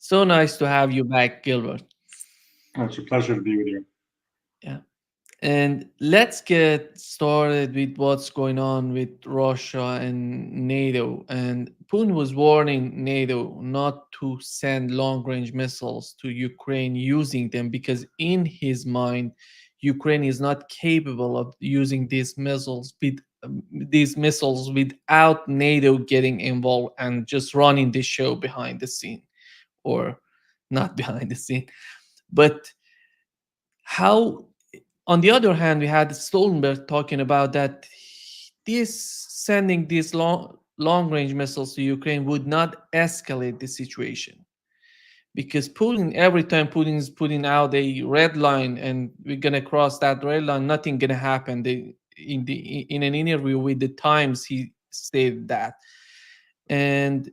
So nice to have you back, Gilbert. It's a pleasure to be with you. Yeah. And let's get started with what's going on with Russia and NATO. And Putin was warning NATO not to send long range missiles to Ukraine using them because, in his mind, Ukraine is not capable of using these missiles without NATO getting involved and just running the show behind the scene, or not behind the scene. But how, on the other hand, we had Stoltenberg talking about that this sending these long range missiles to Ukraine would not escalate the situation, because Putin, every time Putin is putting out a red line and we're gonna cross that red line, nothing gonna happen. In an interview with the Times, he stated that. And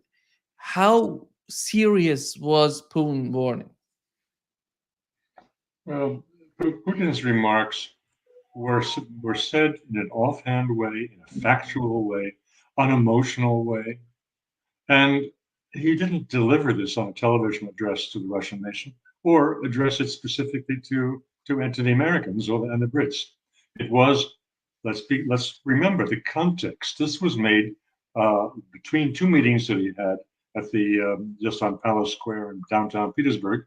how serious was Putin warning? Well, Putin's remarks were said in an offhand way, in a factual way, unemotional way, and he didn't deliver this on a television address to the Russian nation or address it specifically to the Americans and the Brits. It was let's remember the context. This was made between two meetings that he had at the just on Palace Square in downtown Petersburg.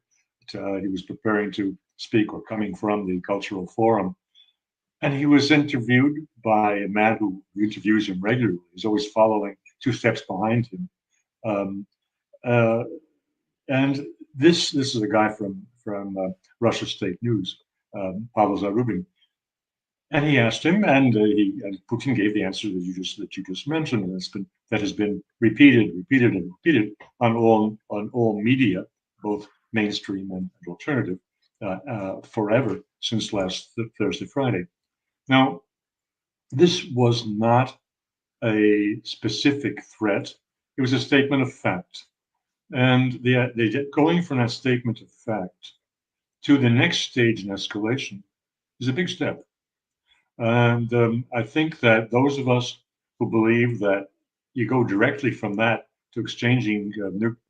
He was preparing to speak or coming from the Cultural Forum, and he was interviewed by a man who interviews him regularly. He's always following two steps behind him. Um, uh, and this is a guy from Russia State News, Pavel Zarubin, and he asked him, and Putin gave the answer that you just mentioned, and that has been repeated, and repeated on all media, both mainstream and alternative, forever since last Thursday, Friday. Now, this was not a specific threat; it was a statement of fact, and going from that statement of fact to the next stage in escalation is a big step. And I think that those of us who believe that you go directly from that to exchanging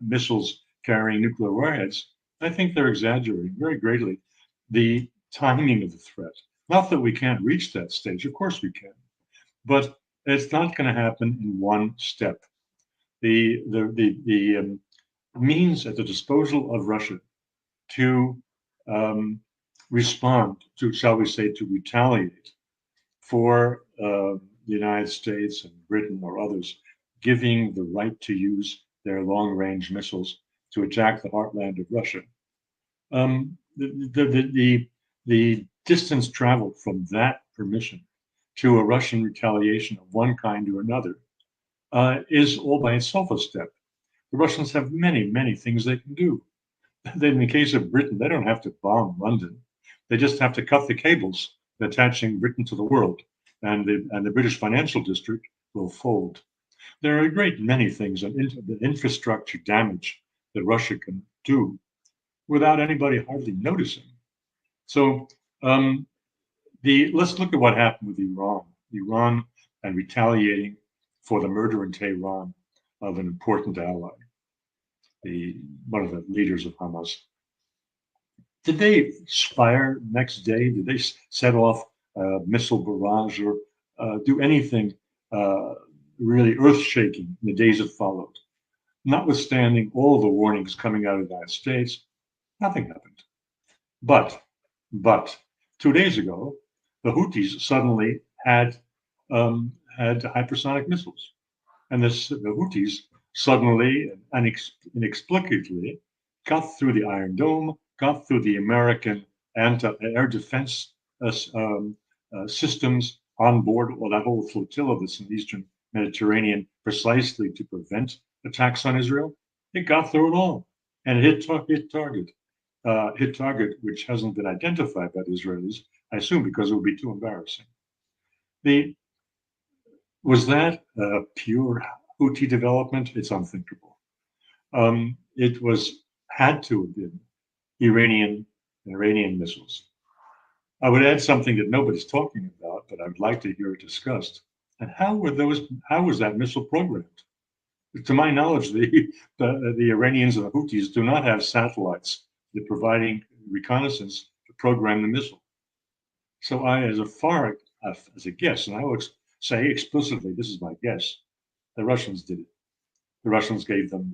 missiles carrying nuclear warheads, I think they're exaggerating very greatly the timing of the threat. Not that we can't reach that stage, of course we can, but it's not going to happen in one step. The means at the disposal of Russia to um, respond to, shall we say, to retaliate for the United States and Britain or others giving the right to use their long range missiles to attack the heartland of Russia. The distance traveled from that permission to a Russian retaliation of one kind or another is all by itself a step. The Russians have many, many things they can do. In the case of Britain, they don't have to bomb London. They just have to cut the cables attaching Britain to the world, and the British financial district will fold. There are a great many things on the infrastructure damage that Russia can do without anybody hardly noticing. So um, let's look at what happened with Iran. Iran and retaliating for the murder in Tehran of an important ally, the one of the leaders of Hamas. Did they fire next day? Did they set off a missile barrage or do anything uh, really earth shaking in the days that followed? Notwithstanding all the warnings coming out of the United States, nothing happened. But, but 2 days ago, the Houthis suddenly had hypersonic missiles, and the Houthis suddenly and inexplicably got through the Iron Dome, got through the American anti-air defense systems on board, well, that whole flotilla that's in the Eastern Mediterranean, precisely to prevent attacks on Israel. It got through it all, and it hit target, which hasn't been identified by the Israelis, I assume because it would be too embarrassing. The Was that pure Houthi development? It's unthinkable. It was had to have been Iranian missiles. I would add something that nobody's talking about, but I'd like to hear it discussed. And how was that missile programmed? To my knowledge, the Iranians and the Houthis do not have satellites that providing reconnaissance to program the missile. So I, as a guess, and I will say explicitly, this is my guess, the Russians did it. The Russians gave them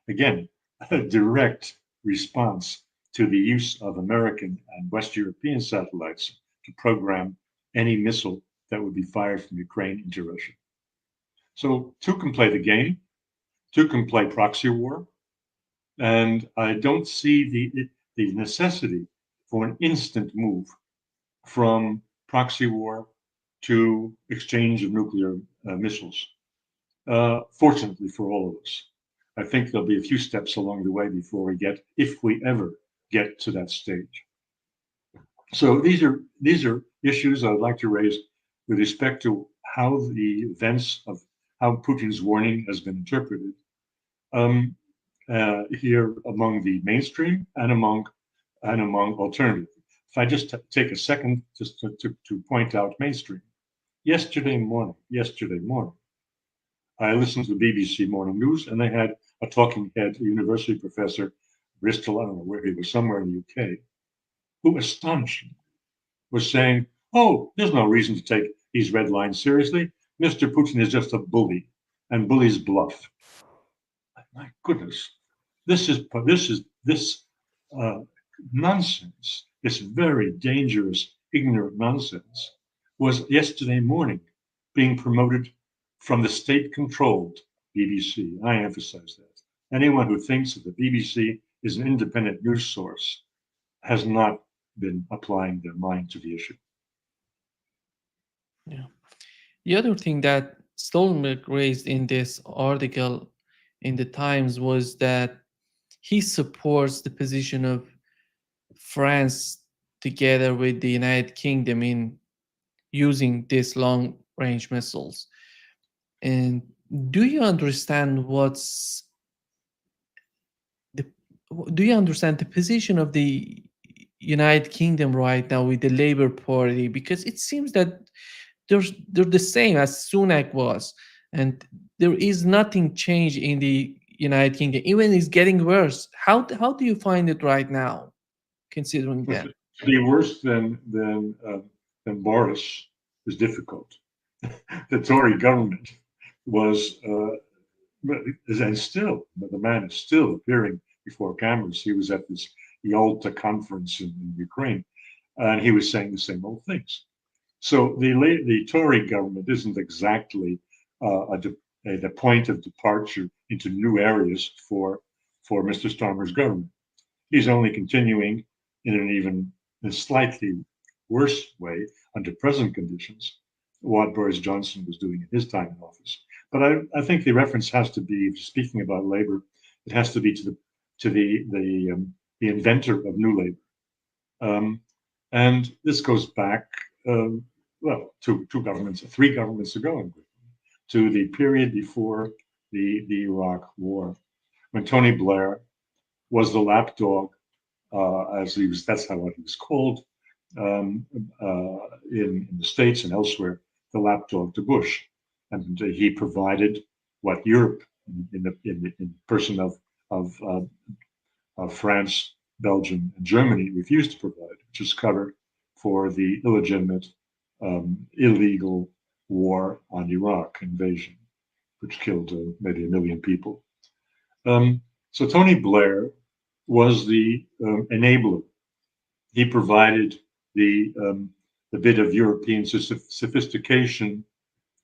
again, a direct response to the use of American and West European satellites to program any missile that would be fired from Ukraine into Russia. So two can play the game, two can play proxy war, and I don't see the necessity for an instant move from proxy war to exchange of nuclear missiles. Fortunately for all of us, I think there'll be a few steps along the way before we get, if we ever get to that stage. So these are issues I'd like to raise with respect to how the events of how Putin's warning has been interpreted here among the mainstream and among alternative. If I just take a second just to point out mainstream. Yesterday morning, I listened to the BBC Morning News, and they had a talking head, a university professor, Bristol, I don't know where he was, somewhere in the UK, who astonishingly was saying, oh, there's no reason to take these red lines seriously. Mr. Putin is just a bully, and bullies bluff. My goodness, this nonsense, this very dangerous, ignorant nonsense, was yesterday morning being promoted from the state-controlled BBC. I emphasize that. Anyone who thinks that the BBC is an independent news source has not been applying their mind to the issue. Yeah. The other thing that Stoltenberg raised in this article in the Times was that he supports the position of France together with the United Kingdom in using these long range missiles. And do you understand the do you understand the position of the United Kingdom right now with the Labour Party? Because it seems that they're the same as Sunak was, and there is nothing changed in the United Kingdom. Even it's getting worse. How do you find it right now, considering Well, that? to be worse than Boris is difficult. The Tory government was, and still, the man is still appearing before cameras. He was at this Yalta conference in Ukraine, and he was saying the same old things. So the Tory government isn't exactly the point of departure into new areas for Mr. Starmer's government. He's only continuing in an even a slightly worse way under present conditions what Boris Johnson was doing in his time in office. But I think the reference has to be, speaking about labor, it has to be to the inventor of new labor, and this goes back well to three governments ago in Britain, to the period before the Iraq War, when Tony Blair was the lapdog, as he was. That's how he was called in the States and elsewhere, the lapdog to Bush, and he provided what Europe, in person of France, Belgium, and Germany, refused to provide, which is cover for the illegitimate, illegal war on Iraq invasion, which killed maybe 1 million people. So Tony Blair was the enabler. He provided the bit of European sophistication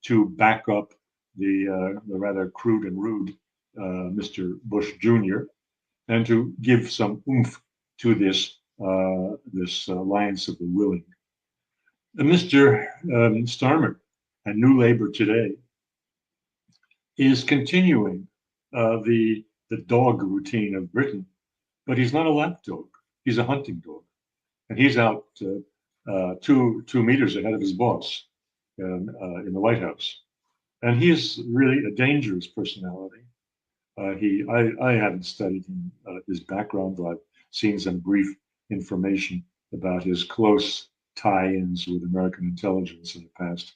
to back up the rather crude and rude Mr. Bush Jr. and to give some oomph to this alliance of the willing. Mr. Starmer and New Labour today is continuing the dog routine of Britain, but he's not a lapdog. He's a hunting dog, and he's out 2 meters ahead of his boss in the White House, and he is really a dangerous personality. I haven't studied his background, but I've seen some brief information about his close tie-ins with American intelligence in the past.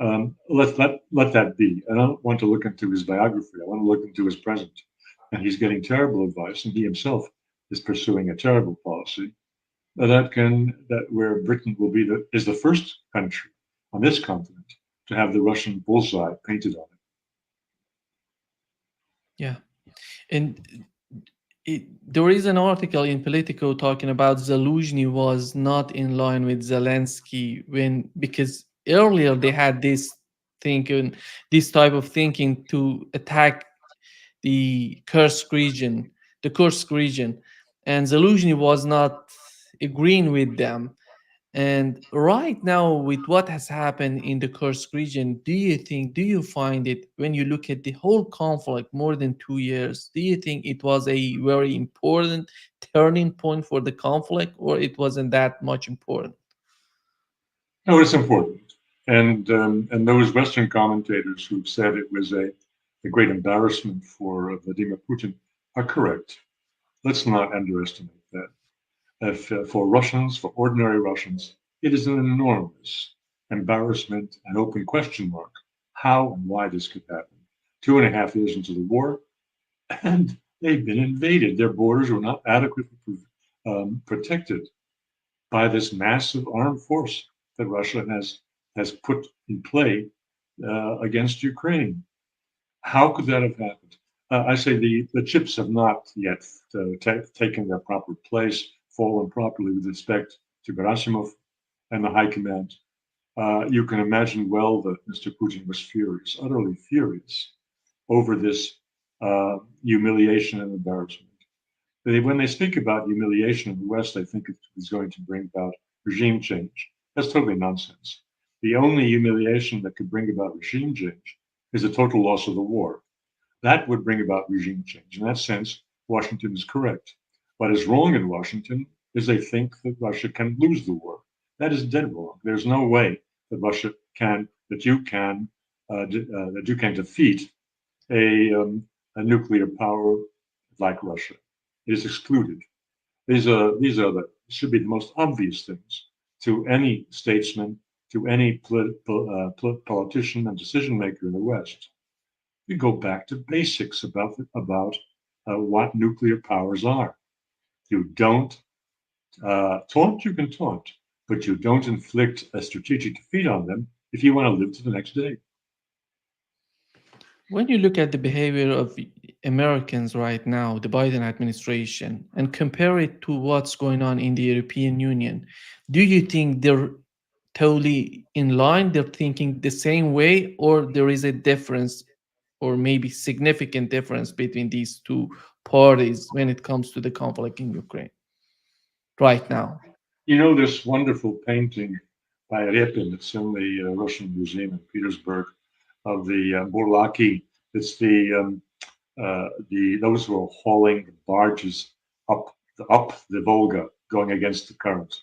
Let that be. I don't want to look into his biography. I want to look into his present. And he's getting terrible advice, and he himself is pursuing a terrible policy that where Britain will be is the first country on this continent to have the Russian bullseye painted on it. Yeah. And there is an article in Politico talking about Zaluzhny was not in line with Zelensky when, because earlier they had this thinking, this type of thinking to attack the Kursk region, and Zaluzhny was not agreeing with them. And right now, with what has happened in the Kursk region, do you find it, when you look at the whole conflict more than 2 years, do you think it was a very important turning point for the conflict, or it wasn't that much important? No, it's important. And those Western commentators who've said it was a great embarrassment for Vladimir Putin are correct. Let's not underestimate that. If, for Russians, for ordinary Russians, it is an enormous embarrassment and open question mark how and why this could happen. 2.5 years into the war, and they've been invaded. Their borders were not adequately protected by this massive armed force that Russia has put in play against Ukraine. How could that have happened? I say the chips have not yet taken their proper place, fallen properly with respect to Gerasimov and the high command. You can imagine well that Mr. Putin was furious, utterly furious, over this humiliation and embarrassment. When they speak about humiliation in the West, they think it is going to bring about regime change. That's totally nonsense. The only humiliation that could bring about regime change is the total loss of the war. That would bring about regime change. In that sense, Washington is correct. What is wrong in Washington is they think that Russia can lose the war. That is dead wrong. There's no way that that you can defeat a nuclear power like Russia. It is excluded. These are the should be the most obvious things to any statesman, to any politician and decision maker in the West. We go back to basics about what nuclear powers are. You don't taunt. You can taunt, but you don't inflict a strategic defeat on them if you want to live to the next day. When you look at the behavior of Americans right now, the Biden administration, and compare it to what's going on in the European Union, do you think they're totally in line? They're thinking the same way, or there is a difference, or maybe significant difference between these two parties when it comes to the conflict in Ukraine right now? You know this wonderful painting by Repin. It's in the Russian Museum in Petersburg of the Burlaki. It's the those who are hauling the barges up the Volga, going against the current.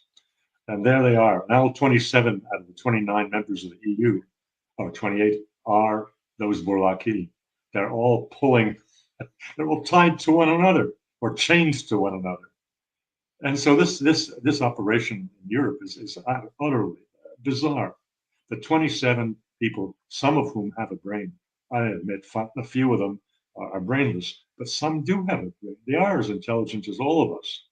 And there they are. Now 27 out of the 29 members of the EU, or 28, are those Burlaki. They're all pulling. They're all tied to one another or chained to one another. And so this operation in Europe is utterly bizarre. The 27 people, some of whom have a brain, I admit, a few of them are brainless, but some do have a brain. They are as intelligent as all of us,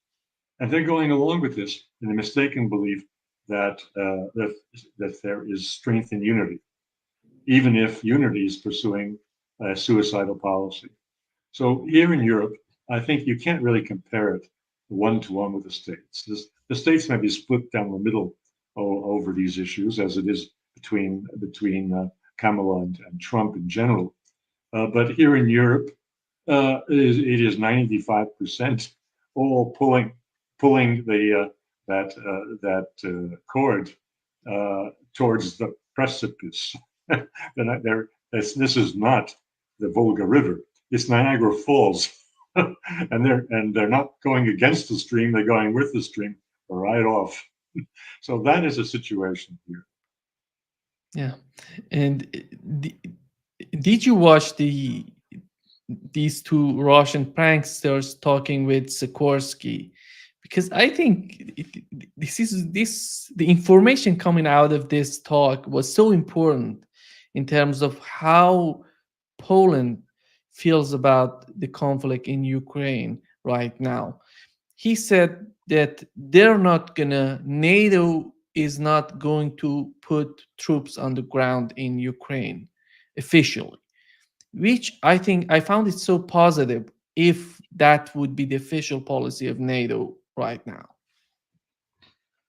and they're going along with this in the mistaken belief that there is strength in unity, even if unity is pursuing a suicidal policy. So here in Europe, I think you can't really compare it one to one with the states. The states may be split down the middle over these issues, as it is between Kamala and Trump in general. But here in Europe, it is 95% all pulling that cord towards the precipice. This is not the Volga River; it's Niagara Falls, and they're not going against the stream; they're going with the stream right off. So that is a situation here. Yeah. And did you watch these two Russian pranksters talking with Sikorsky? Because I think the information coming out of this talk was so important. in terms of how Poland feels about the conflict in Ukraine right now. He said that NATO is not going to put troops on the ground in Ukraine officially, which I think I found it so positive if that would be the official policy of NATO right now.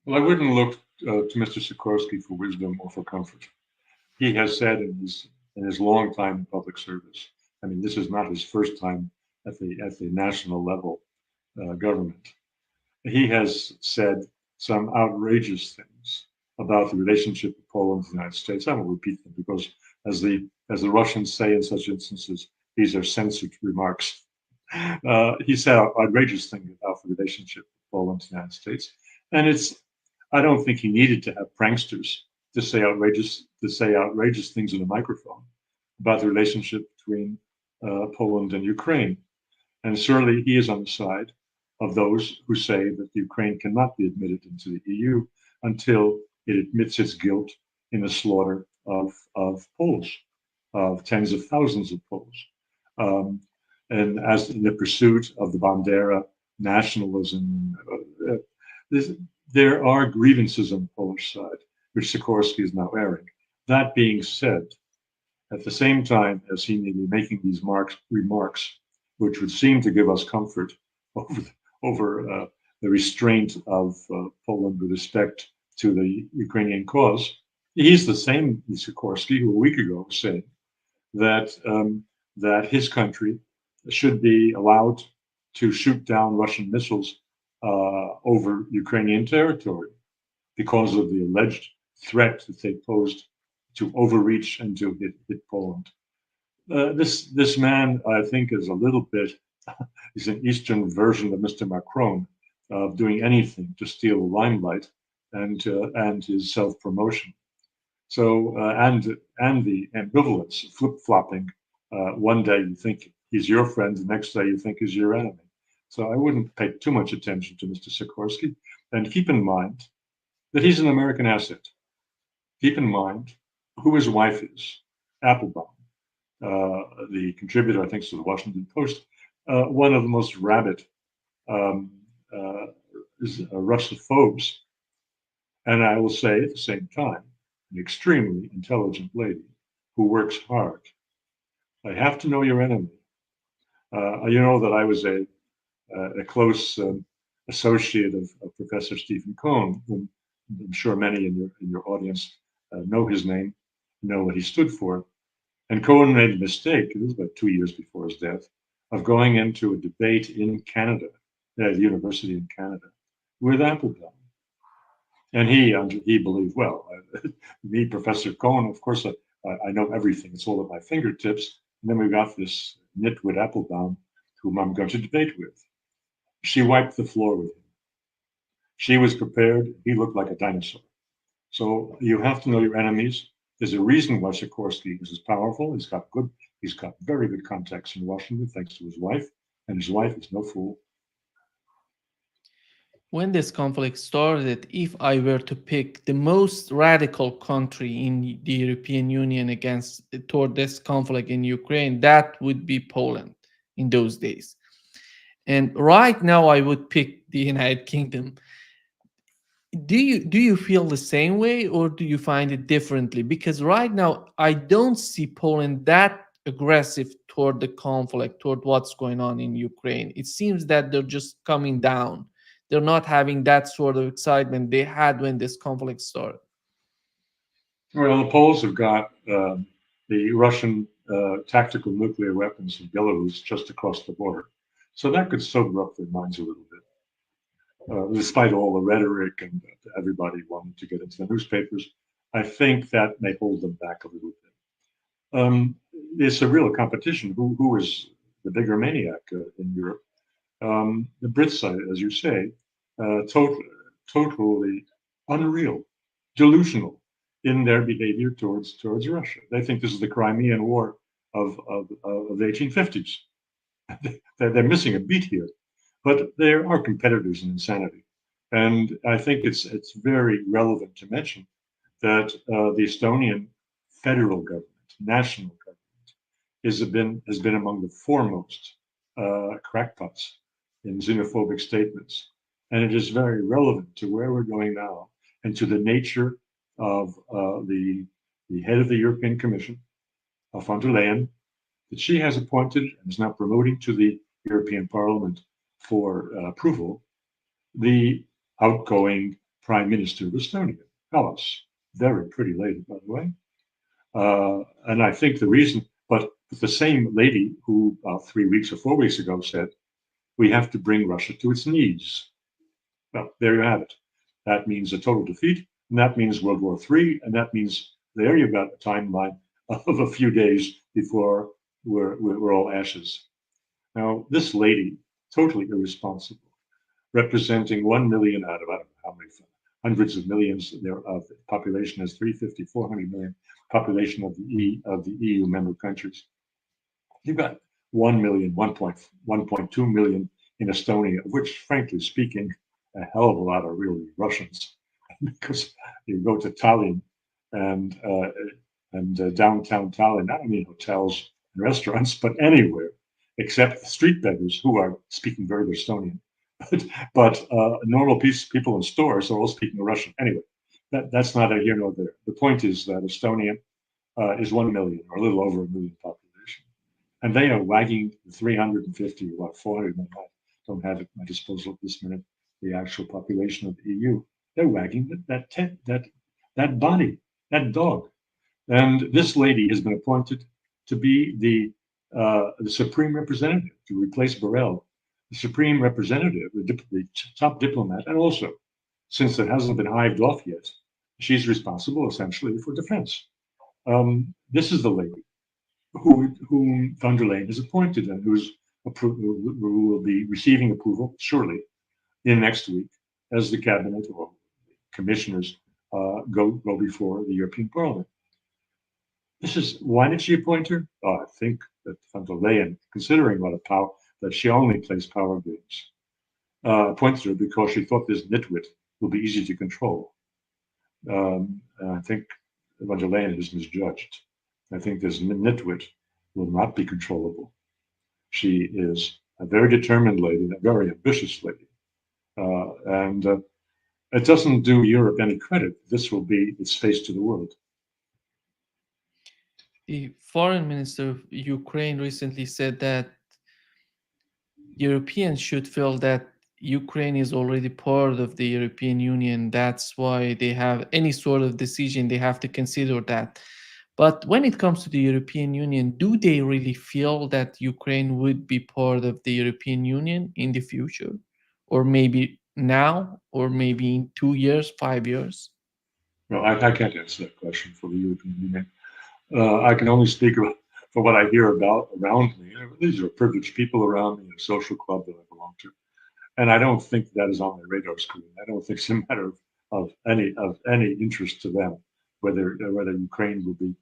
Well, I wouldn't look to Mr. Sikorsky for wisdom or for comfort. He has said in his long time in public service. I mean, this is not his first time at the national level government. He has said some outrageous things about the relationship of Poland and the United States. I won't repeat them because, as the Russians say in such instances, these are censored remarks. He said outrageous things about the relationship of Poland and the United States, and it's. I don't think he needed to have pranksters to say outrageous things in a microphone about the relationship between Poland and Ukraine. And certainly he is on the side of those who say that Ukraine cannot be admitted into the EU until it admits its guilt in the slaughter of Poles, of tens of thousands of Poles. Um, and as in the pursuit of the Bandera nationalism, this, there are grievances on the Polish side, which Sikorsky is now airing. That being said, at the same time as he may be making these remarks, which would seem to give us comfort over, over the restraint of Poland with respect to the Ukrainian cause, he's the same Sikorsky who a week ago was saying that that his country should be allowed to shoot down Russian missiles over Ukrainian territory because of the alleged threat that they posed to overreach and to hit Poland. This man, I think, is a little bit, he's an Eastern version of Mr. Macron, of doing anything to steal the limelight and his self promotion. So and the ambivalence, flip flopping. One day you think he's your friend, the next day you think he's your enemy. So I wouldn't pay too much attention to Mr. Sikorsky, and keep in mind that he's an American asset. Keep in mind who his wife is, Applebaum, the contributor, I think, to the Washington Post, one of the most rabid um, uh, Russophobes, and I will say at the same time, an extremely intelligent lady who works hard. I have to know your enemy. You know that I was a close associate of Professor Stephen Cohn, whom I'm sure many in your audience know his name, know what he stood for. And Cohen made a mistake, it was about 2 years before his death, of going into a debate in Canada, at a university in Canada, with Applebaum. And he believed, well, me, Professor Cohen, of course, I know everything. It's all at my fingertips. And then we got this nitwit Applebaum, whom I'm going to debate with. She wiped the floor with him. She was prepared. He looked like a dinosaur. So you have to know your enemies. There's a reason why Sikorsky is as powerful. He's got very good contacts in Washington, thanks to his wife, and his wife is no fool. When this conflict started, if I were to pick the most radical country in the European Union against toward this conflict in Ukraine, that would be Poland in those days. And right now, I would pick the United Kingdom. Do you feel the same way, or do you find it differently? Because right now, I don't see Poland that aggressive toward the conflict, toward what's going on in Ukraine. It seems that they're just coming down. They're not having that sort of excitement they had when this conflict started. Well, the Poles have got the Russian tactical nuclear weapons from Belarus just across the border. So that could sober up their minds a little bit. Despite all the rhetoric and everybody wanting to get into the newspapers, I think that may hold them back a little bit. It's a real competition. Who is the bigger maniac in Europe? The Brits, as you say, totally unreal, delusional in their behavior towards Russia. They think this is the Crimean War of the 1850s. They're missing a beat here, but there are competitors in insanity, and I think it's very relevant to mention that the Estonian federal government national government has been among the foremost crackpots in xenophobic statements, and it is very relevant to where we're going now and to the nature of the head of the European Commission, von der Leyen, that she has appointed and is now promoting to the European Parliament for approval the outgoing Prime Minister of Estonia, Kallas. Very pretty lady, by the way. And I think the reason, but the same lady who 3 weeks or 4 weeks ago said, we have to bring Russia to its knees. Well, there you have it. That means a total defeat, and that means World War III, and that means there you've got a timeline of a few days before we're all ashes. Now, this lady, totally irresponsible, representing 1 million out of I don't know how many hundreds of millions of the population has 350, 400 million population of the EU member countries. You've got 1 million, 1.2 million in Estonia, of which, frankly speaking, a hell of a lot are really Russians, because you go to Tallinn and downtown Tallinn, not only hotels and restaurants, but anywhere except street beggars who are speaking very good Estonian. But normal people in stores are all speaking Russian. Anyway, that's neither here nor there. The point is that Estonia is 1 million, or a little over a million population, and they are wagging 350, 400 million. I don't have at my disposal at this minute the actual population of the EU. They're wagging that body, that dog. And this lady has been appointed to be the supreme representative, to replace Borrell, the supreme representative, the top diplomat, and also, since it hasn't been hived off yet, she's responsible essentially for defense. This is the lady whom von der Leyen has appointed and who will be receiving approval shortly in next week as the cabinet or commissioners go before the European Parliament. This is why did she appoint her? I think that von der Leyen, considering what a power that she only plays power games, appointed her because she thought this nitwit will be easy to control. I think von der Leyen is misjudged. I think this nitwit will not be controllable. She is a very determined lady, a very ambitious lady, and it doesn't do Europe any credit. This will be its face to the world. The foreign minister of Ukraine recently said that Europeans should feel that Ukraine is already part of the European Union. That's why they have any sort of decision, they have to consider that. But when it comes to the European Union, do they really feel that Ukraine would be part of the European Union in the future? Or maybe now, or maybe in 2 years, 5 years? Well, I can't answer that question for the European Union. I can only speak for what I hear about around me. These are privileged people around me in a social club that I belong to, and I don't think that is on their radar screen. I don't think it's a matter of any interest to them whether Ukraine will be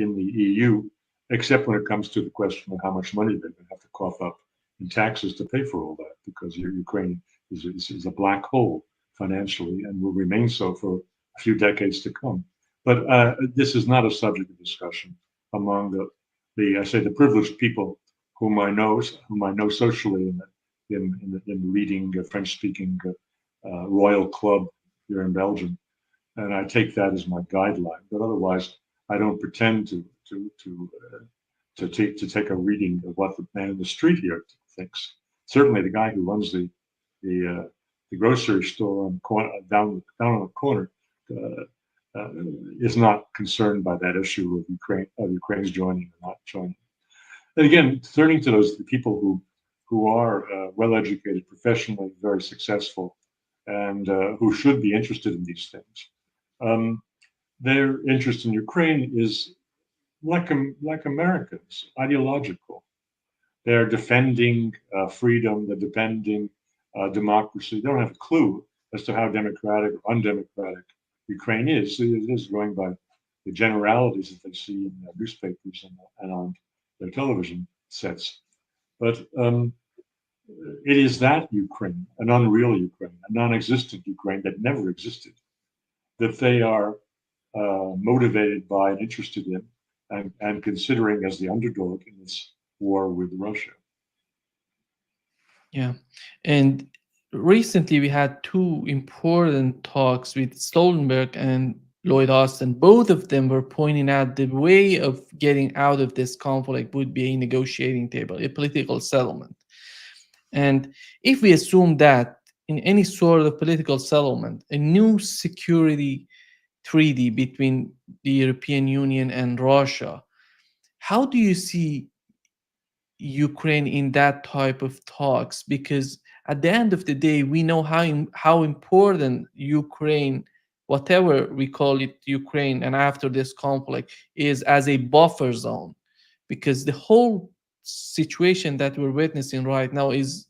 in the EU, except when it comes to the question of how much money they're going to have to cough up in taxes to pay for all that, because Ukraine is a black hole financially and will remain so for a few decades to come. But this is not a subject of discussion among the privileged people whom I know socially in the leading French-speaking royal club here in Belgium, and I take that as my guideline. But otherwise, I don't pretend to take a reading of what the man in the street here thinks. Certainly, the guy who runs the grocery store down on the corner is not concerned by that issue of Ukraine's joining or not joining. And again, turning to the people who are well-educated, professionally very successful, and who should be interested in these things. Their interest in Ukraine is like Americans, ideological. They're defending freedom, they're defending democracy. They don't have a clue as to how democratic or undemocratic Ukraine is. It is going by the generalities that they see in their newspapers and on their television sets. But it is that Ukraine, an unreal Ukraine, a non-existent Ukraine that never existed, that they are motivated by and interested in, and considering as the underdog in this war with Russia. Yeah. And recently we had two important talks with Stoltenberg and Lloyd Austin. Both of them were pointing out the way of getting out of this conflict would be a negotiating table, a political settlement. And if we assume that in any sort of political settlement, a new security treaty between the European Union and Russia, how do you see Ukraine in that type of talks? Because at the end of the day, we know how important Ukraine, whatever we call it, Ukraine, and after this conflict, is as a buffer zone. Because the whole situation that we're witnessing right now is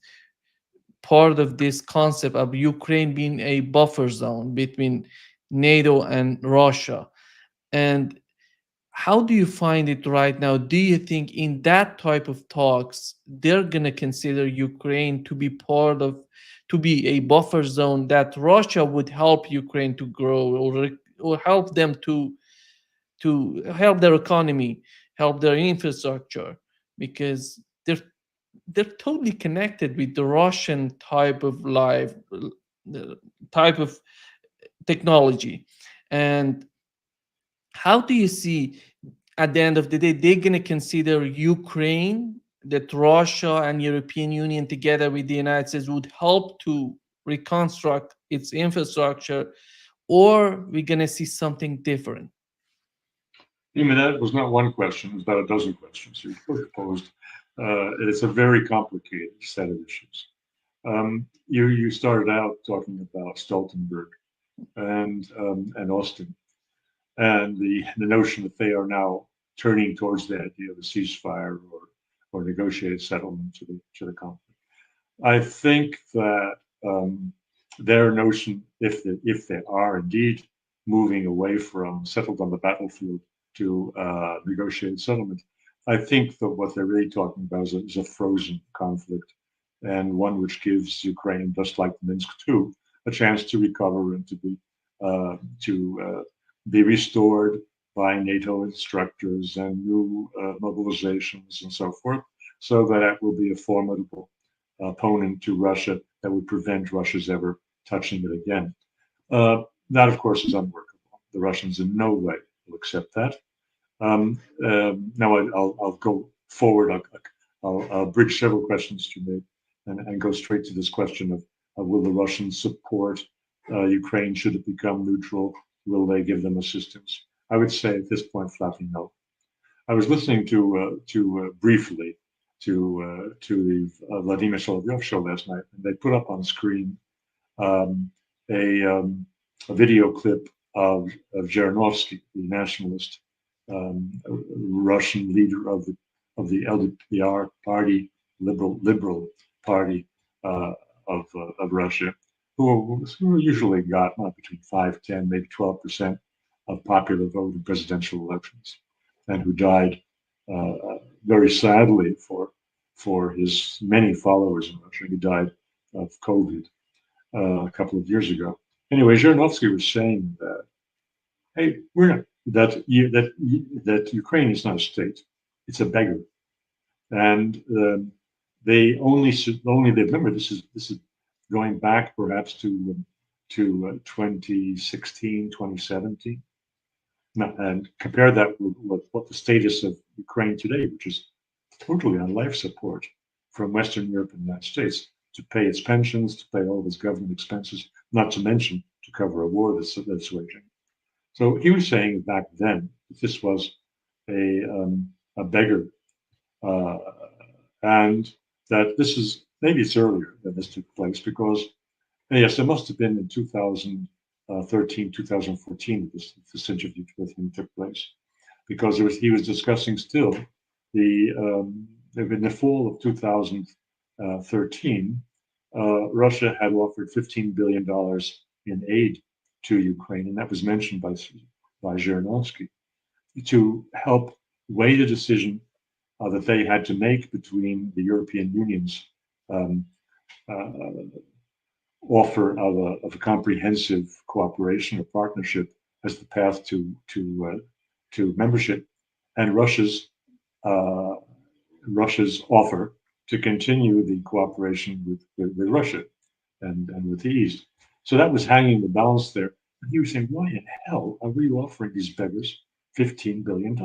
part of this concept of Ukraine being a buffer zone between NATO and Russia. And how do you find it right now? Do you think in that type of talks they're going to consider Ukraine to be part of, to be a buffer zone that Russia would help Ukraine to grow, or help them to help their economy, help their infrastructure, because they're totally connected with the Russian type of life, type of technology. And how do you see at the end of the day they're going to consider Ukraine, that Russia and European Union together with the United States would help to reconstruct its infrastructure, or we're going to see something different? I mean, that was not one question, it was about a dozen questions you posed. It's a very complicated set of issues. You started out talking about Stoltenberg and Austin, and the notion that they are now turning towards the idea of a ceasefire or negotiated settlement to the conflict. I think that their notion, if they are indeed moving away from settled on the battlefield to negotiated settlement, I think that what they're really talking about is a frozen conflict, and one which gives Ukraine, just like Minsk II, a chance to recover and to be restored by NATO instructors and new mobilizations and so forth, so that it will be a formidable opponent to Russia that would prevent Russia's ever touching it again. That, of course, is unworkable. The Russians in no way will accept that. Now I'll go forward. I'll bridge several questions you made and go straight to this question of will the Russians support Ukraine should it become neutral? Will they give them assistance? I would say at this point flatly no. I was listening to briefly to the Vladimir Solovyov show last night, and they put up on screen um, a, um, a video clip of Zhirinovsky, the nationalist Russian leader of the LDPR party, liberal party of Russia, who usually got between 5, 10, maybe 12% of popular vote in presidential elections, and who died very sadly for his many followers in Russia. He died of COVID a couple of years ago. Anyway, Zhirinovsky was saying that, hey, we're not that Ukraine is not a state; it's a beggar, and they only they remember this is going back perhaps to 2016, 2017. And compare that with what the status of Ukraine today, which is totally on life support from Western Europe and the United States to pay its pensions, to pay all of its government expenses, not to mention to cover a war that's waging. So he was saying back then that this was a beggar, uh, and that this is maybe it's earlier that this took place because yes, it must have been in 2013, 2014 that this interview with him took place, because he was discussing still the in the fall of 2013, Russia had offered $15 billion in aid to Ukraine, and that was mentioned by Zhirinovsky to help weigh the decision that they had to make between the European Union's um, uh, offer of a comprehensive cooperation or partnership as the path to membership, and uh, Russia's offer to continue the cooperation with Russia and with the East. So that was hanging the balance there. And he was saying, why in hell are we offering these beggars $15 billion?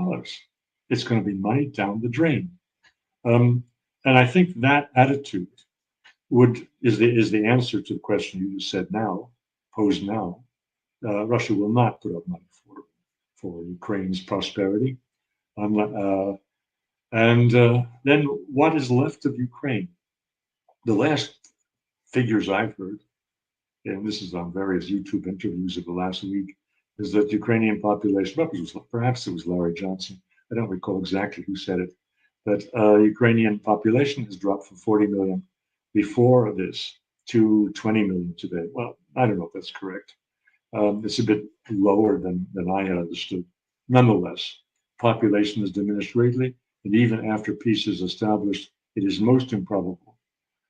It's going to be money down the drain. Um, and I think that attitude is the answer to the question you just said now, posed now. Russia will not put up money for Ukraine's prosperity. And then what is left of Ukraine? The last figures I've heard, and this is on various YouTube interviews of the last week, is that the Ukrainian population, perhaps it was Larry Johnson, I don't recall exactly who said it, but Ukrainian population has dropped from 40 million before this to 20 million today. Well, I don't know if that's correct. It's a bit lower than I had understood. Nonetheless, population has diminished greatly, and even after peace is established, it is most improbable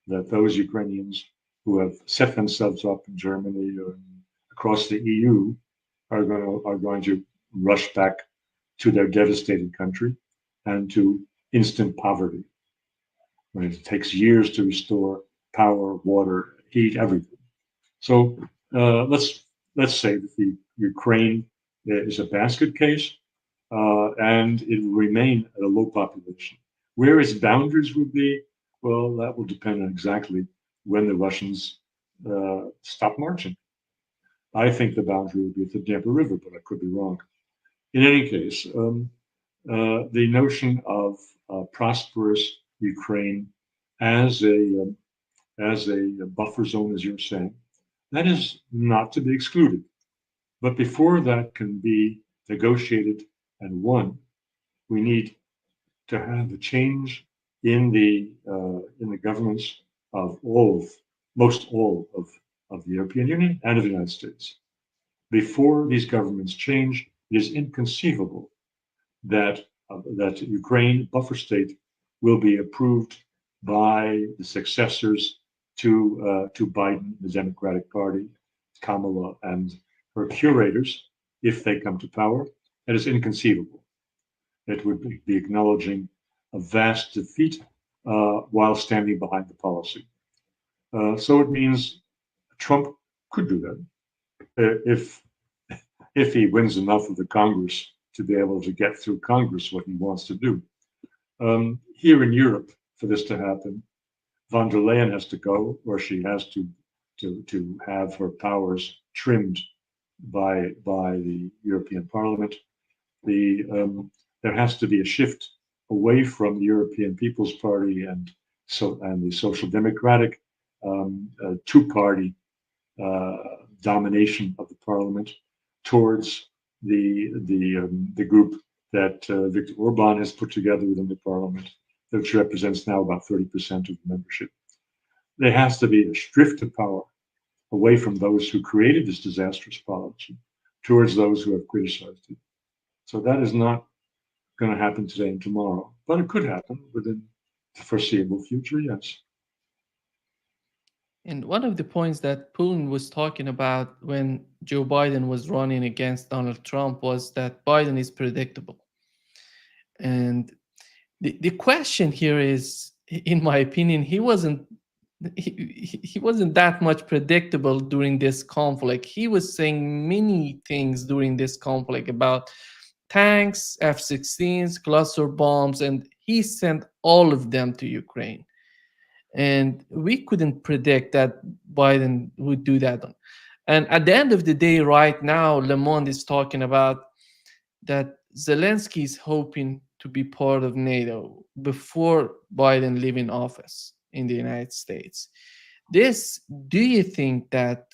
that those Ukrainians who have set themselves up in Germany or across the EU are going to rush back to their devastated country and to instant poverty. When it takes years to restore power, water, heat, everything. So let's say that the Ukraine is a basket case, and it will remain at a low population. Where its boundaries would be, well, that will depend on exactly when the Russians stop marching. I think the boundary would be at the Dnieper River, but I could be wrong. In any case, the notion of prosperous Ukraine as a buffer zone, as you're saying, that is not to be excluded. But before that can be negotiated and won, we need to have a change in the governments of most all of the European Union and of the United States. Before these governments change, it is inconceivable that Ukraine buffer state will be approved by the successors to Biden, the Democratic Party, Kamala, and her curators, if they come to power. That is inconceivable. It would be acknowledging a vast defeat while standing behind the policy. So it means Trump could do that if he wins enough of the Congress to be able to get through Congress what he wants to do. Here in Europe, for this to happen, von der Leyen has to go, or she has to have her powers trimmed by the European Parliament. There has to be a shift away from the European People's Party and the Social Democratic two-party domination of the Parliament towards the group that Viktor Orban has put together within the Parliament, which represents now about 30% of the membership. There has to be a shift of power away from those who created this disastrous policy towards those who have criticized it. So that is not going to happen today and tomorrow, but it could happen within the foreseeable future, yes. And one of the points that Putin was talking about when Joe Biden was running against Donald Trump was that Biden is predictable. And the question here is, in my opinion, he wasn't that much predictable during this conflict. He was saying many things during this conflict about tanks, F-16s, cluster bombs, and he sent all of them to Ukraine. And we couldn't predict that Biden would do that. And at the end of the day, right now, Le Monde is talking about that Zelensky is hoping to be part of NATO before Biden leaving office in the United States. Do you think that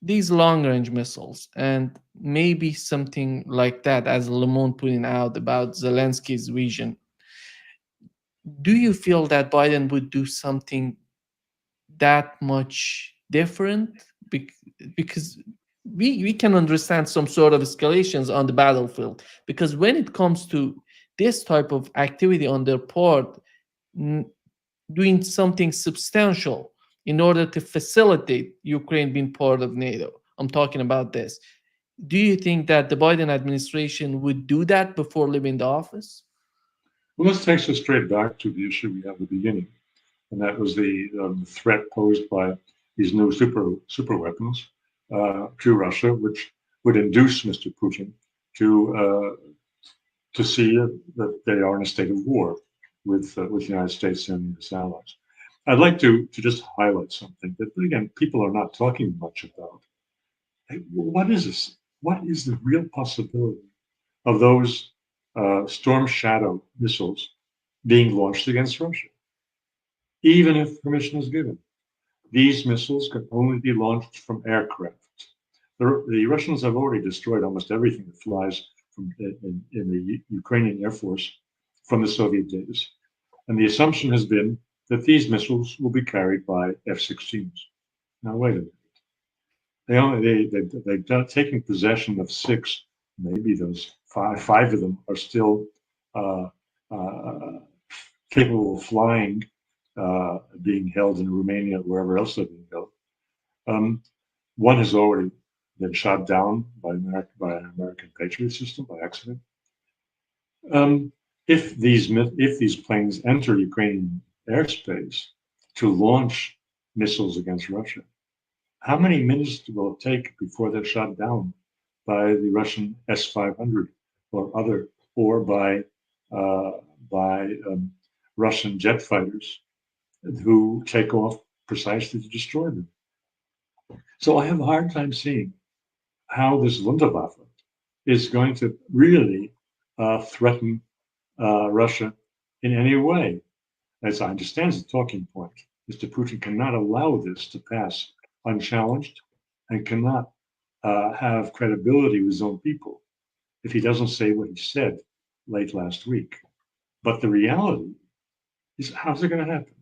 these long-range missiles and maybe something like that, as Le Monde putting out about Zelensky's vision, do you feel that Biden would do something that much different? Because we can understand some sort of escalations on the battlefield, because when it comes to this type of activity on their part, doing something substantial in order to facilitate Ukraine being part of NATO, I'm talking about this. Do you think that the Biden administration would do that before leaving the office? Well, this takes us straight back to the issue we had at the beginning, and that was the threat posed by these new super weapons to Russia, which would induce Mr. Putin to see that they are in a state of war with the United States and its allies. I'd like to just highlight something that again people are not talking much about. Hey, what is this? What is the real possibility of those Storm Shadow missiles being launched against Russia, even if permission is given? These missiles can only be launched from aircraft. The Russians have already destroyed almost everything that flies in the Ukrainian Air Force from the Soviet days. And the assumption has been that these missiles will be carried by F-16s. Now, wait a minute. They've taken possession of six, maybe those five of them are still uh, uh, capable of flying, being held in Romania, wherever else they're being held. Um, One has already been shot down by an American Patriot system by accident. Um, if these planes enter Ukrainian airspace to launch missiles against Russia, how many minutes will it take before they're shot down by the Russian S-500 or other, or uh, by Russian jet fighters who take off precisely to destroy them? So I have a hard time seeing how this Wunderwaffe is going to really threaten Russia in any way. As I understand the talking point, Mr. Putin cannot allow this to pass unchallenged and cannot have credibility with his own people if he doesn't say what he said late last week. But the reality is, how's it going to happen?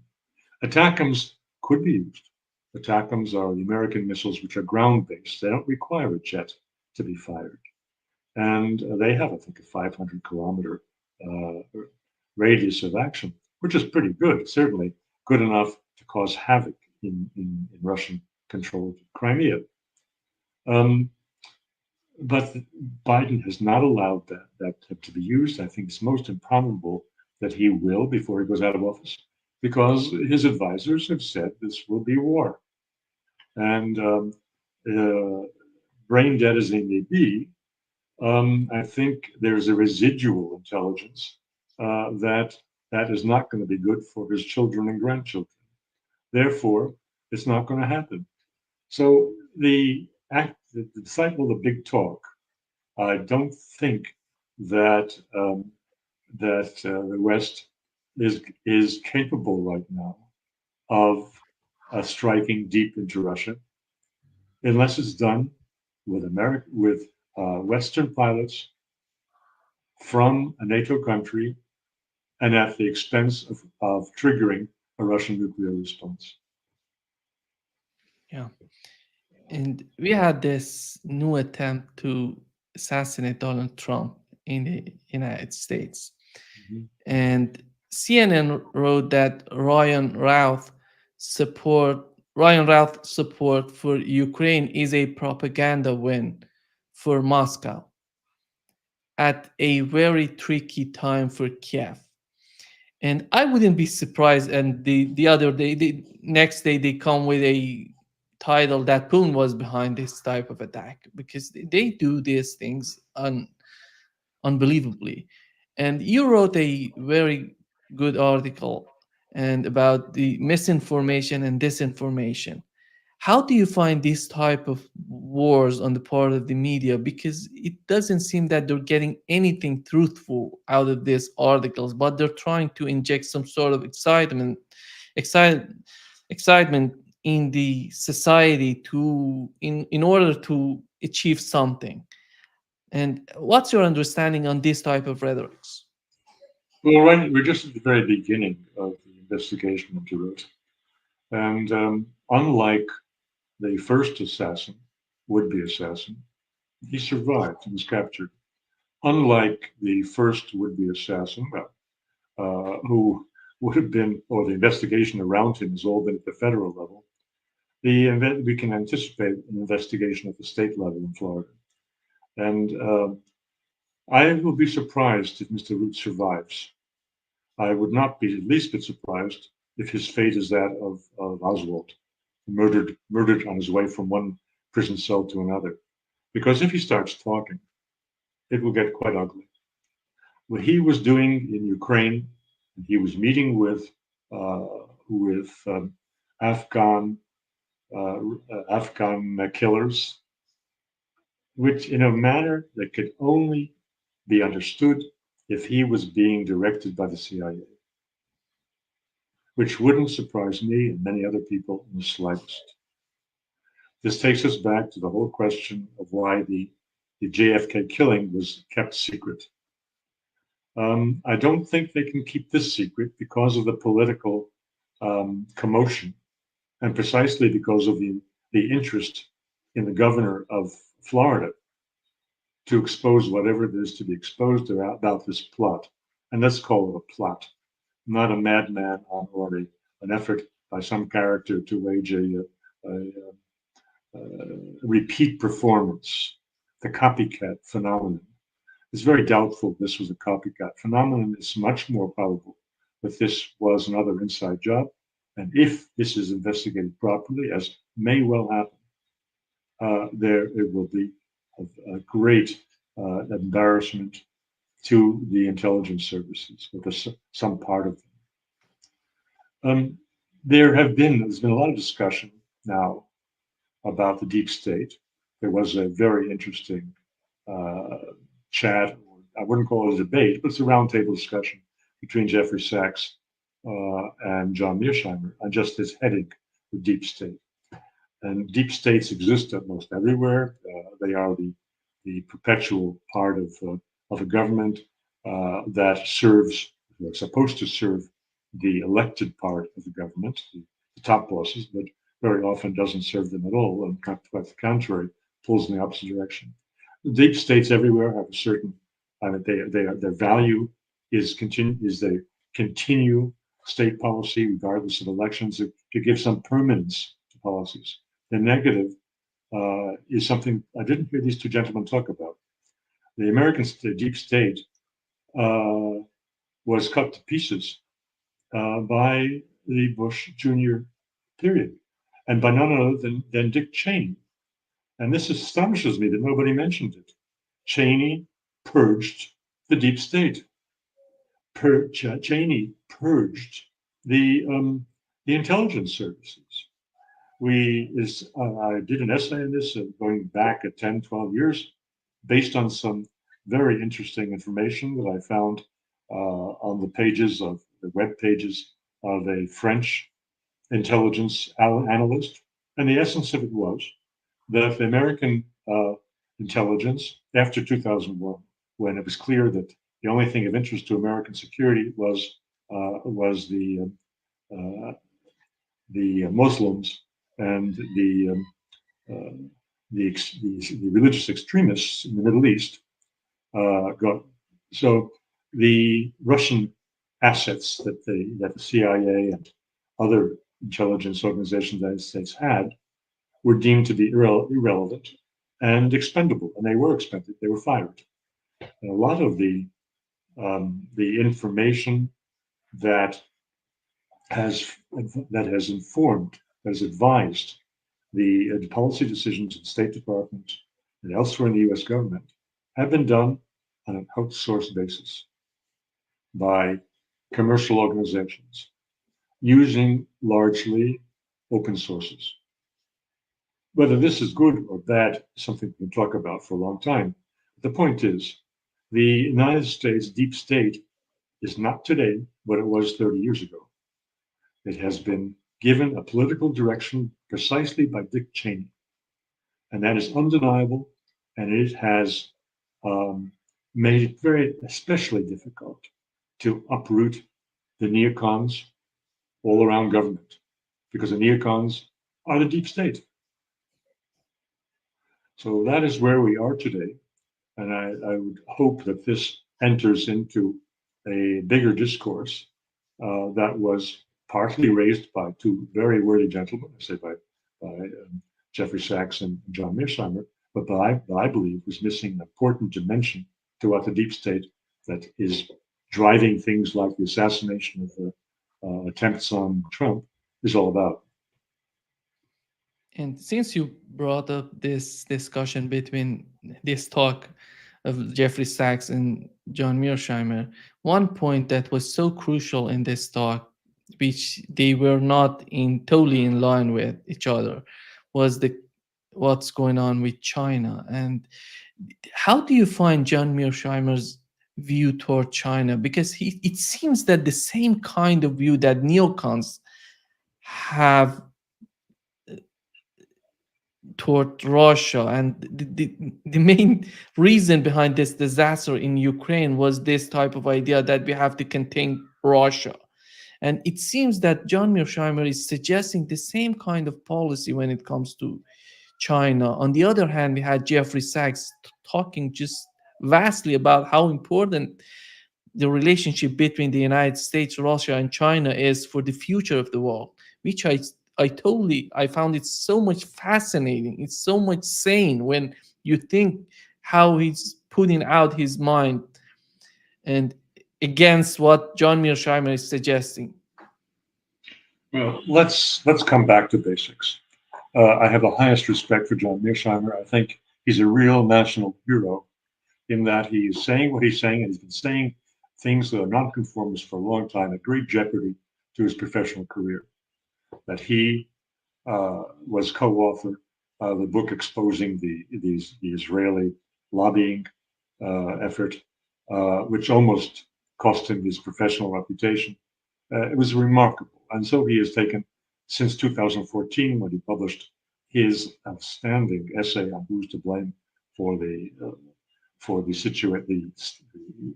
ATACMS could be used. ATACMS are the American missiles which are ground based. They don't require a jet to be fired. And they have, I think, a 500-kilometer radius of action, which is pretty good, certainly good enough to cause havoc in Russian controlled Crimea. Um, but Biden has not allowed that to be used. I think it's most improbable that he will before he goes out of office, because his advisors have said this will be war. And uh, brain dead as they may be, I think there's a residual intelligence that that is not going to be good for his children and grandchildren. Therefore, it's not going to happen. So the cycle of big talk, I don't think that the West is capable right now of striking deep into Russia unless it's done with Western pilots from a NATO country and at the expense of triggering a Russian nuclear response. Yeah. And we had this new attempt to assassinate Donald Trump in the United States. Mhm. And CNN wrote that support Ryan Routh support for Ukraine is a propaganda win for Moscow at a very tricky time for Kiev. And I wouldn't be surprised. And the other day, the next day, they come with a title that Putin was behind this type of attack, because they do these things unbelievably. And you wrote a very good article and about the misinformation and disinformation. How do you find this type of wars on the part of the media? Because it doesn't seem that they're getting anything truthful out of these articles, but they're trying to inject some sort of excite, excitement in the society to in order to achieve something. And what's your understanding on this type of rhetorics? Well, right, we're just at the very beginning of the investigation into it. And unlike the first assassin, would-be assassin, he survived and was captured. Unlike the first would-be assassin, who would have been, or the investigation around him has all been at the federal level, we can anticipate an investigation at the state level in Florida. And I will be surprised if Mr. Root survives. I would not be the least bit surprised if his fate is that of Oswald, murdered on his way from one prison cell to another. Because if he starts talking, it will get quite ugly. What he was doing in Ukraine, he was meeting with Afghan Afghan killers, which in a manner that could only be understood if he was being directed by the CIA, which wouldn't surprise me and many other people in the slightest. This takes us back to the whole question of why the JFK killing was kept secret. I don't think they can keep this secret because of the political commotion, and precisely because of the interest in the governor of Florida to expose whatever it is to be exposed about this plot. And let's call it a plot, not a madman or an effort by some character to wage a repeat performance, the copycat phenomenon. It's very doubtful this was a copycat phenomenon. It's much more probable that this was another inside job. And if this is investigated properly, as may well happen, there it will be a great embarrassment to the intelligence services, or to some part of them. There's been a lot of discussion now about the deep state. There was a very interesting uh, chat. I wouldn't call it a debate, but it's a roundtable discussion between Jeffrey Sachs and John Mearsheimer on just this heading, the deep state. And deep states exist almost everywhere. They are the perpetual part of a government that serves, or supposed to serve the elected part of the government, the top bosses, but very often doesn't serve them at all, and quite the contrary, pulls in the opposite direction. The deep states everywhere have a certain, their value is they continue state policy regardless of elections to give some permanence to policies. The negative is something I didn't hear these two gentlemen talk about. The American deep state uh, was cut to pieces by the Bush Jr. period, and by none other than Dick Cheney. And this astonishes me that nobody mentioned it. Cheney purged the deep state. Cheney purged the intelligence services. I did an essay on this going back at 10, 12 years, based on some very interesting information that I found on the pages of the web pages of a French intelligence analyst. And the essence of it was that the American intelligence, after 2001, when it was clear that the only thing of interest to American security was uh, the Muslims and uh, the religious extremists in the Middle East. Got so the Russian assets that the CIA and other intelligence organizations of the United States had were deemed to be irrelevant and expendable, and they were expended. They were fired. And a lot of the information that has informed, has advised the policy decisions in the State Department and elsewhere in the U.S. government have been done on an outsourced basis by commercial organizations using largely open sources. Whether this is good or bad is something we can talk about for a long time. The point is, the United States deep state is not today what it was 30 years ago. It has been given a political direction precisely by Dick Cheney, and that is undeniable, and it has made it very especially difficult to uproot the neocons all around government, because the neocons are the deep state. So that is where we are today, and I would hope that this enters into a bigger discourse that was partly raised by two very worthy gentlemen, I say by Jeffrey Sachs and John Mearsheimer, but I believe was missing an important dimension to what the deep state that is driving things like the assassination of the attempts on Trump is all about. And since you brought up this discussion between this talk of Jeffrey Sachs and John Mearsheimer, one point that was so crucial in this talk, which they were not in totally in line with each other, was the what's going on with China. And how do you find John Mearsheimer's view toward China? Because it seems that the same kind of view that neocons have toward Russia. And the main reason behind this disaster in Ukraine was this type of idea that we have to contain Russia. And it seems that John Mearsheimer is suggesting the same kind of policy when it comes to China. On the other hand, we had Jeffrey Sachs talking just vastly about how important the relationship between the United States, Russia, and China is for the future of the world, which I found it so much fascinating. It's so much sane when you think how he's putting out his mind and against what John Mearsheimer is suggesting. Well, let's come back to basics. I have the highest respect for John Mearsheimer. I think he's a real national hero in that he is saying what he's saying, and he's been saying things that are nonconformist for a long time at great jeopardy to his professional career. That he was co-author of the book exposing the Israeli lobbying effort, which almost cost him his professional reputation. It was remarkable. And so he has taken, since 2014, when he published his outstanding essay on who's to blame for the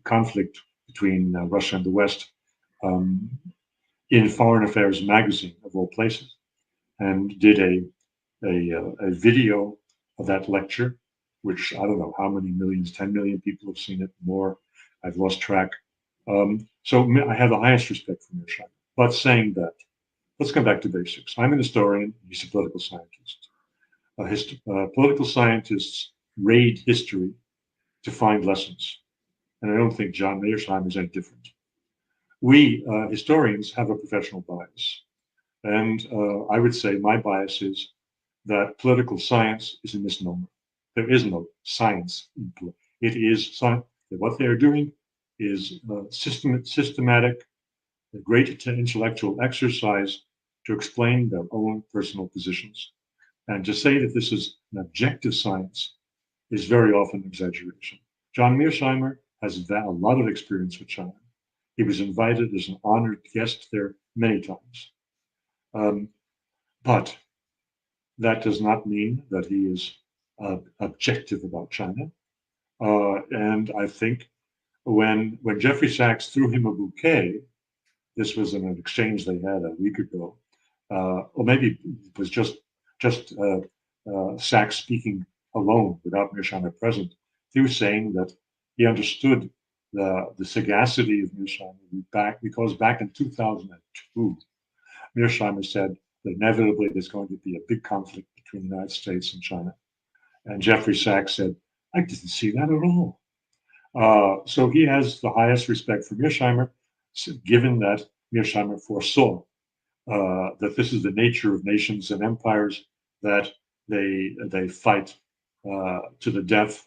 conflict between Russia and the West, um, in Foreign Affairs magazine of all places, and did a video of that lecture, which I don't know how many millions, 10 million people have seen it, more. I've lost track. So I have the highest respect for Mearsheimer. But saying that, let's come back to basics. I'm an historian. He's a political scientist. Political scientists raid history to find lessons. And I don't think John Mearsheimer is any different. We historians have a professional bias. And I would say my bias is that political science is a misnomer. There is no science in politics. It is science. What they are doing is systematic, a great intellectual exercise to explain their own personal positions. And to say that this is an objective science is very often exaggeration. John Mearsheimer has a lot of experience with China. He was invited as an honored guest there many times. Um, but that does not mean that he is objective about China. And I think when Jeffrey Sachs threw him a bouquet, this was in an exchange they had a week ago, or maybe it was just Sachs speaking alone without Mearsheimer present. He was saying that he understood the sagacity of Mearsheimer because back in 2002, Mearsheimer said that inevitably there's going to be a big conflict between the United States and China. And Jeffrey Sachs said, I didn't see that at all. So he has the highest respect for Mearsheimer, given that Mearsheimer foresaw that this is the nature of nations and empires, that they fight to the death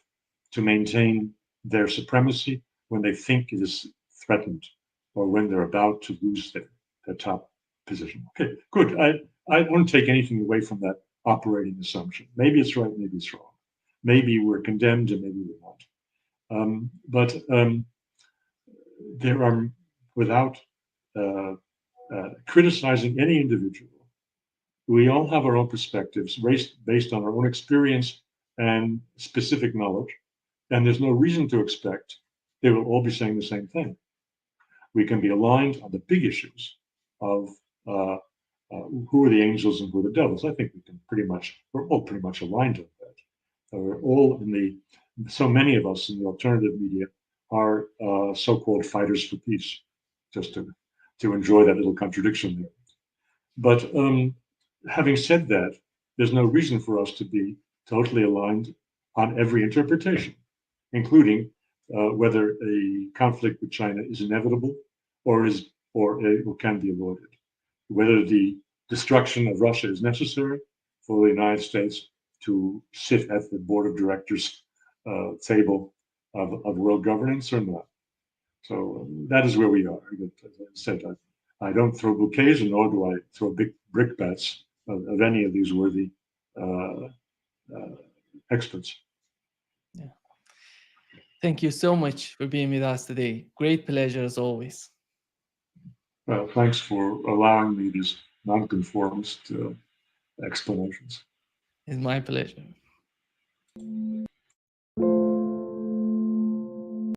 to maintain their supremacy when they think it is threatened or when they're about to lose their top position. Okay, good. I don't take anything away from that operating assumption. Maybe it's right, maybe it's wrong. Maybe we're condemned and maybe we're not. But there are, without criticizing any individual, we all have our own perspectives based on our own experience and specific knowledge. And there's no reason to expect they will all be saying the same thing. We can be aligned on the big issues of who are the angels and who are the devils. I think we're all pretty much aligned on that. We're all so many of us in the alternative media are so-called fighters for peace, just to enjoy that little contradiction there. But having said that, there's no reason for us to be totally aligned on every interpretation, including whether a conflict with China is inevitable or or can be avoided, whether the destruction of Russia is necessary for the United States to sit at the board of directors table of world governance or not. So that is where we are. As I said, I don't throw bouquets, and nor do I throw big brickbats of any of these worthy uh, uh, experts. Yeah. Thank you so much for being with us today. Great pleasure as always. Well, thanks for allowing me these nonconformist explanations. It's my pleasure.